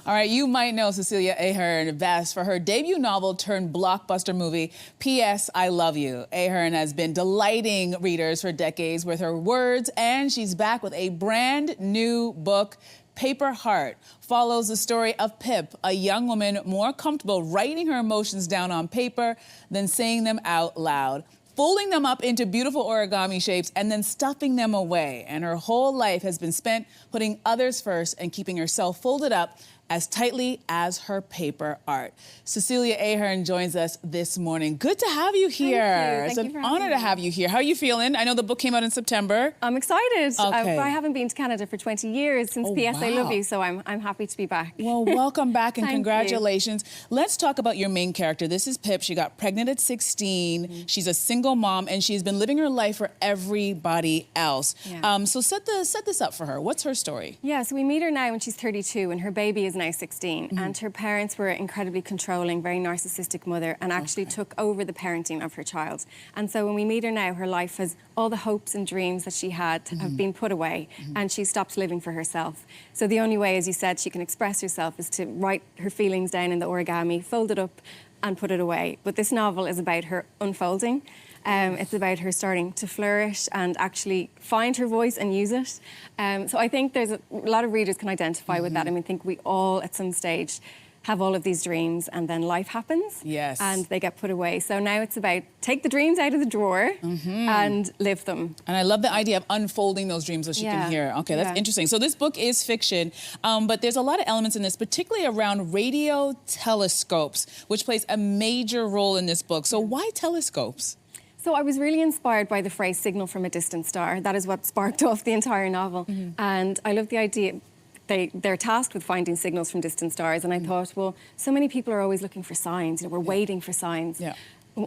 All right, you might know Cecelia Ahern best for her debut novel turned blockbuster movie, P.S. I Love You. Ahern has been delighting readers for decades with her words, and she's back with a brand new book. Paper Heart follows the story of Pip, a young woman more comfortable writing her emotions down on paper than saying them out loud, folding them up into beautiful origami shapes and then stuffing them away. And her whole life has been spent putting others first and keeping herself folded up as tightly as her paper art. Cecelia Ahern joins us this morning. Good to have you here. Thank you. It's an honor to have you here. How are you feeling? I know the book came out in September. I'm excited. Okay. I haven't been to Canada for 20 years since P.S. I Love You, so I'm happy to be back. Well, welcome back and Thank congratulations. Let's talk about your main character. This is Pip. She got pregnant at 16. She's a single mom and she's been living her life for everybody else. Yeah. So set this up for her. What's her story? Yeah, so we meet her now when she's 32 and her baby is now 16. And her parents were incredibly controlling, very narcissistic mother, and actually took over the parenting of her child. And so when we meet her now, her life has, all the hopes and dreams that she had have been put away, and she stopped living for herself. So the only way, as you said, she can express herself is to write her feelings down in the origami, fold it up and put it away. But this novel is about her unfolding. It's about her starting to flourish and actually find her voice and use it. So I think there's a lot of readers can identify with that. I mean, I think we all at some stage have all of these dreams and then life happens. Yes. And they get put away. So now it's about take the dreams out of the drawer and live them. And I love the idea of unfolding those dreams so she can hear. Okay, that's interesting. So this book is fiction, but there's a lot of elements in this, particularly around radio telescopes, which plays a major role in this book. So why telescopes? So I was really inspired by the phrase signal from a distant star. That is what sparked off the entire novel. And I love the idea. They're tasked with finding signals from distant stars. And I thought, well, so many people are always looking for signs. You know, we're waiting for signs.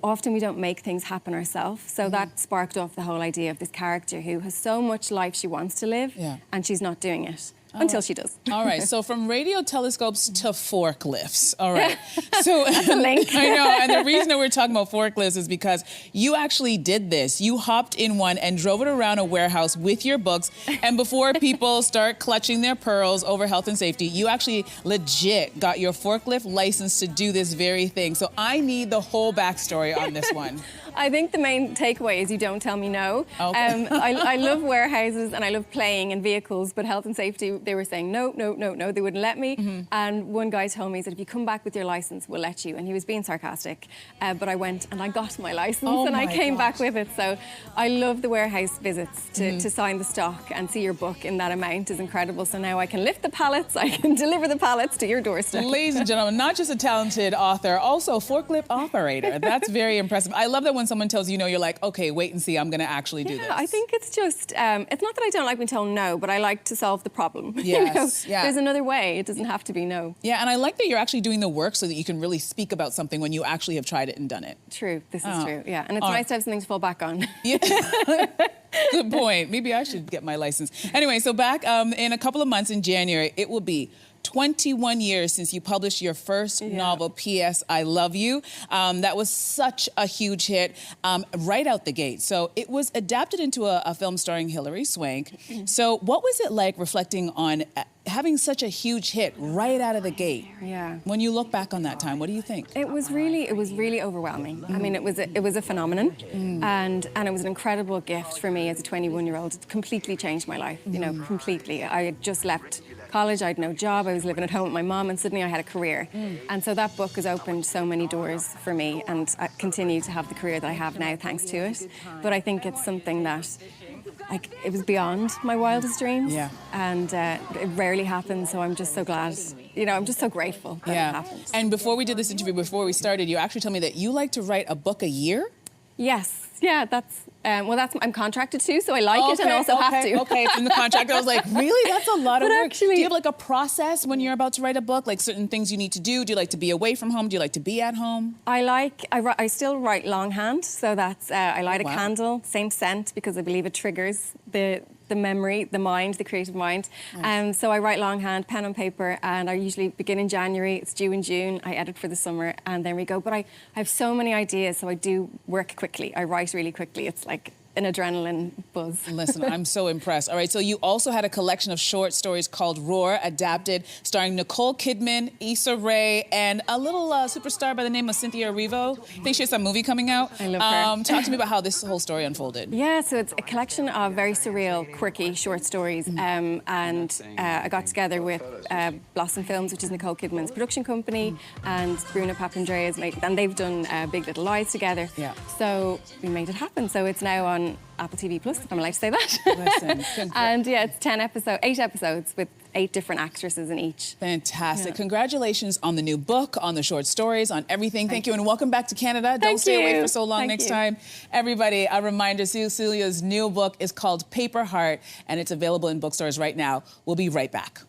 Often we don't make things happen ourselves. So that sparked off the whole idea of this character who has so much life she wants to live and she's not doing it. Until she does. All right, so from radio telescopes to forklifts. All right. So that's a link. I know, and the reason that we're talking about forklifts is because you actually did this. You hopped in one and drove it around a warehouse with your books, and before people start clutching their pearls over health and safety, you actually legit got your forklift license to do this very thing. So I need the whole backstory on this one. I think the main takeaway is you don't tell me no. Okay. I love warehouses and I love playing in vehicles, but health and safety, they were saying no, no, no, no, they wouldn't let me. And one guy told me that if you come back with your license, we'll let you. And he was being sarcastic, but I went and I got my license and I came back with it. So I love the warehouse visits to sign the stock and see your book in that amount is incredible. So now I can lift the pallets, I can deliver the pallets to your doorstep. Ladies and gentlemen, not just a talented author, also a forklift operator. That's very impressive. I love that when someone tells you no, you're like, okay, wait and see, I'm gonna actually do this. I think it's just, it's not that I don't like being told no, but I like to solve the problem. Yes, There's another way, it doesn't have to be no. Yeah, and I like that you're actually doing the work so that you can really speak about something when you actually have tried it and done it. True, this is true, yeah. And it's nice to have something to fall back on. Yeah. Good point. Maybe I should get my license. Anyway, so back in a couple of months in January, it will be 21 years since you published your first novel, P.S. I Love You. That was such a huge hit right out the gate. So it was adapted into a film starring Hilary Swank. So what was it like reflecting on having such a huge hit right out of the gate? Yeah. When you look back on that time, what do you think? It was really overwhelming. I mean, it was a phenomenon, and it was an incredible gift for me as a 21-year-old. It completely changed my life. You know, completely. I had just left college, I had no job, I was living at home with my mom, and suddenly I had a career. And so that book has opened so many doors for me, and I continue to have the career that I have now thanks to it. But I think it's something that, like, it was beyond my wildest dreams. And it rarely happens, so I'm just so glad, you know, I'm just so grateful that it happened. And before we did this interview, before we started, you actually told me that you like to write a book a year? Yes, yeah, that's, I'm contracted to, so I like it and also have to. Okay, it's in the contract. I was like, really? That's a lot of work. Actually, do you have like a process when you're about to write a book? Like certain things you need to do? Do you like to be away from home? Do you like to be at home? I still write longhand, so that's, I light a candle, same scent, because I believe it triggers the memory, the mind, the creative mind. So I write longhand, pen on paper, and I usually begin in January, it's due in June, I edit for the summer, and then we go. But I have so many ideas, so I do work quickly. I write really quickly. It's like an adrenaline buzz. Listen, I'm so impressed. All right, so you also had a collection of short stories called Roar, adapted, starring Nicole Kidman, Issa Rae, and a little superstar by the name of Cynthia Erivo. I think she has some movie coming out. I love her. Talk to me about how this whole story unfolded. Yeah, so it's a collection of very surreal, quirky short stories. And I got together with Blossom Films, which is Nicole Kidman's production company, and Bruno Papandreou's and they've done Big Little Lies together. Yeah. So we made it happen. So it's now on Apple TV Plus, if I'm allowed to say that. Listen, and yeah, it's 8 episodes with 8 different actresses in each. Fantastic. Yeah. Congratulations on the new book, on the short stories, on everything. Thank you, and welcome back to Canada. Don't stay away for so long next time. Everybody, a reminder, Cecelia's new book is called Paper Heart, and it's available in bookstores right now. We'll be right back.